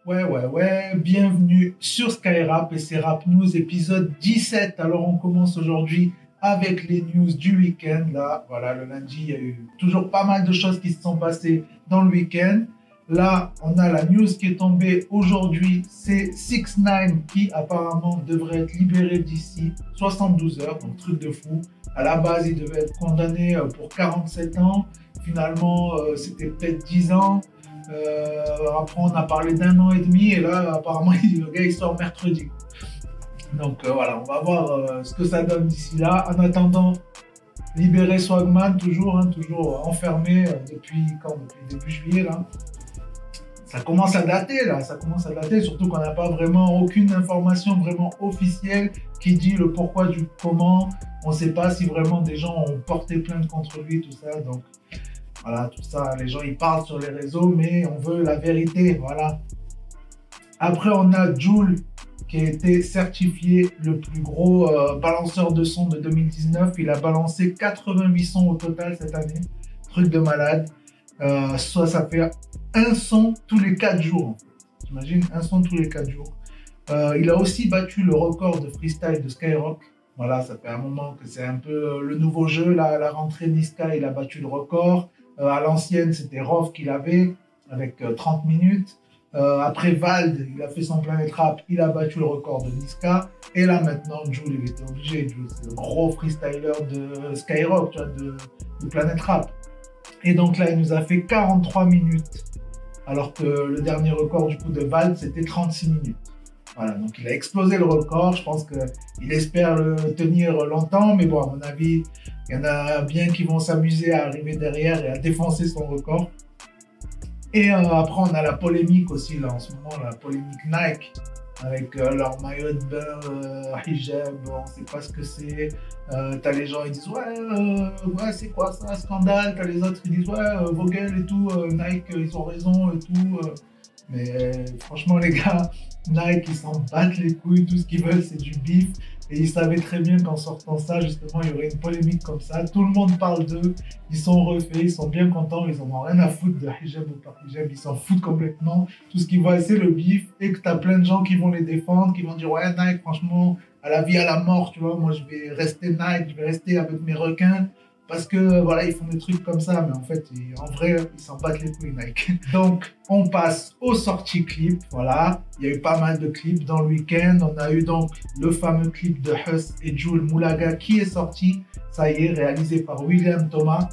Ouais, bienvenue sur Skyrap et c'est Rap News épisode 17. Alors on commence aujourd'hui avec les news du week-end. Là, voilà, le lundi, il y a eu toujours pas mal de choses qui se sont passées dans le week-end. Là, on a la news qui est tombée aujourd'hui, c'est 6 9 qui apparemment devrait être libéré d'ici 72 heures, donc truc de fou. À la base, il devait être condamné pour 47 ans. Finalement, c'était peut-être 10 ans. Après, on a parlé d'un an et demi et là, apparemment, le gars, il sort mercredi. Donc voilà, on va voir ce que ça donne d'ici là. En attendant, libérer Swagman, toujours, toujours enfermé depuis quand? Depuis début juillet, là. Ça commence à dater, là. Ça commence à dater, surtout qu'on n'a pas vraiment aucune information vraiment officielle qui dit le pourquoi du comment. On ne sait pas si vraiment des gens ont porté plainte contre lui, tout ça. Donc voilà, tout ça, les gens ils parlent sur les réseaux, mais on veut la vérité, voilà. Après, on a Jul qui a été certifié le plus gros balanceur de son de 2019. Il a balancé 88 sons au total cette année. Truc de malade. Soit ça fait un son tous les 4 jours. En fait. J'imagine un son tous les 4 jours. Il a aussi battu le record de freestyle de Skyrock. Voilà, ça fait un moment que c'est un peu le nouveau jeu. Là, à la rentrée, Niska, il a battu le record. À l'ancienne, c'était Rof qui l'avait avec 30 minutes. Après Vald, il a fait son Planet Rap, il a battu le record de Niska. Et là maintenant, Jul, il était obligé. Jul, c'est le gros freestyler de Skyrock, tu vois, de Planet Rap. Et donc là, il nous a fait 43 minutes. Alors que le dernier record du coup de Vald, c'était 36 minutes. Voilà, donc il a explosé le record. Je pense qu'il espère le tenir longtemps. Mais bon, à mon avis, il y en a bien qui vont s'amuser à arriver derrière et à défoncer son record. Et après, on a la polémique aussi, là, en ce moment, la polémique Nike, avec leur maillot de bain, hijab, on ne sait pas ce que c'est. T'as les gens, ils disent, ouais, c'est quoi ça, scandale. T'as les autres, ils disent, ouais, vos gueules et tout, Nike, ils ont raison et tout. Mais franchement, les gars, Nike, ils s'en battent les couilles, tout ce qu'ils veulent, c'est du bif. Et ils savaient très bien qu'en sortant ça, justement, il y aurait une polémique comme ça. Tout le monde parle d'eux, ils sont refaits, ils sont bien contents, ils en ont rien à foutre de hijab ou pas hijab, ils s'en foutent complètement. Tout ce qu'ils voient, c'est le bif. Et que tu as plein de gens qui vont les défendre, qui vont dire, ouais, Nike, franchement, à la vie, à la mort, tu vois, moi, je vais rester Nike, je vais rester avec mes requins. Parce que voilà, ils font des trucs comme ça, mais en fait, en vrai, ils s'en battent les couilles, Nike. Donc, on passe aux sorties clips. Voilà, il y a eu pas mal de clips dans le week-end. On a eu donc le fameux clip de Huss et Jul Moulaga qui est sorti. Ça y est, réalisé par William Thomas.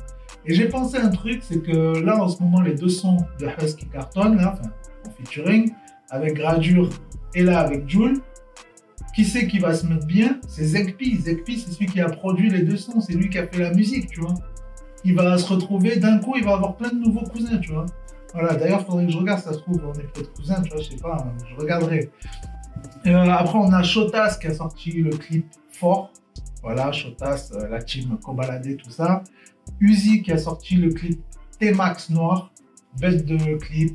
Et j'ai pensé à un truc, c'est que là, en ce moment, les deux sons de Huss qui cartonnent, là, enfin, en featuring, avec Gradure et là, avec Jul. Qui c'est qui va se mettre bien? C'est Zekpi. Zekpi, c'est celui qui a produit les deux sons, c'est lui qui a fait la musique, tu vois. Il va se retrouver, d'un coup, il va avoir plein de nouveaux cousins, tu vois. Voilà, d'ailleurs, il faudrait que je regarde, ça se trouve, on est peut-être cousins, tu vois, je sais pas, hein, je regarderai. Après, on a Shotas qui a sorti le clip Fort. Voilà, Shotas, la team Kobalade, tout ça. Uzi qui a sorti le clip T-Max Noir. Bête de clip,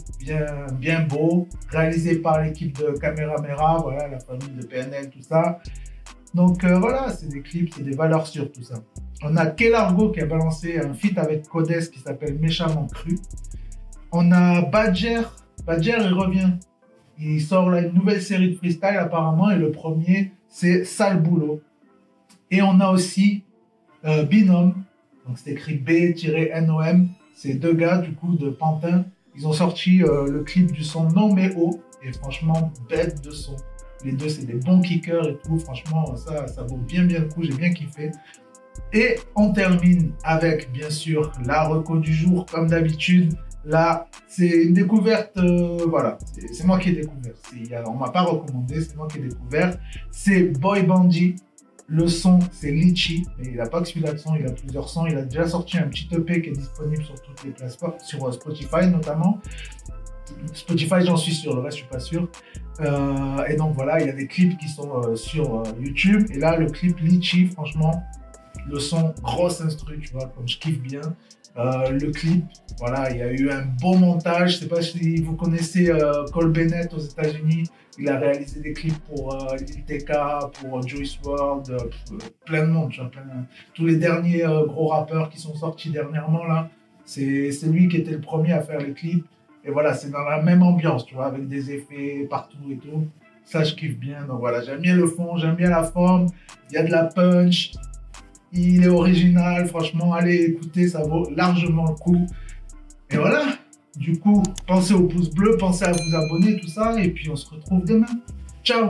bien beau, réalisé par l'équipe de Caméra, voilà, la famille de PNL, tout ça. Donc voilà, c'est des clips, c'est des valeurs sûres, tout ça. On a Kelargo qui a balancé un feat avec Codes qui s'appelle Méchamment Cru. On a Badger il revient. Il sort là une nouvelle série de freestyle apparemment et le premier c'est Sale Boulot. Et on a aussi Binom, donc c'est écrit B-NOM, c'est deux gars du coup de Pantin. Ils ont sorti le clip du son Non Mais Oh et franchement bête de son. Les deux c'est des bons kickers et tout, franchement ça vaut bien le coup, j'ai bien kiffé. Et on termine avec bien sûr la reco du jour comme d'habitude. Là, c'est une découverte, voilà, c'est moi qui ai découvert. On m'a pas recommandé, c'est moi qui ai découvert. C'est Boy Bandit. Le son, c'est Litchi, mais il n'a pas que celui-là de son, il a plusieurs sons. Il a déjà sorti un petit EP qui est disponible sur toutes les plateformes, sur Spotify notamment. Spotify, j'en suis sûr, le reste, je suis pas sûr. Et donc voilà, il y a des clips qui sont sur YouTube. Et là, le clip Litchi, franchement, le son, grosse instru, tu vois, comme je kiffe bien. Le clip, voilà, il y a eu un beau montage. Je ne sais pas si vous connaissez Cole Bennett aux États-Unis. Il a réalisé des clips pour Lil TK, pour Juice WRLD, plein de monde. Tu vois, tous les derniers gros rappeurs qui sont sortis dernièrement, là, c'est lui qui était le premier à faire les clips. Et voilà, c'est dans la même ambiance, tu vois, avec des effets partout et tout. Ça, je kiffe bien. Donc voilà, j'aime bien le fond, j'aime bien la forme. Il y a de la punch. Il est original. Franchement, allez écouter, ça vaut largement le coup. Et voilà. Du coup, pensez au pouce bleu, pensez à vous abonner, tout ça. Et puis, on se retrouve demain. Ciao!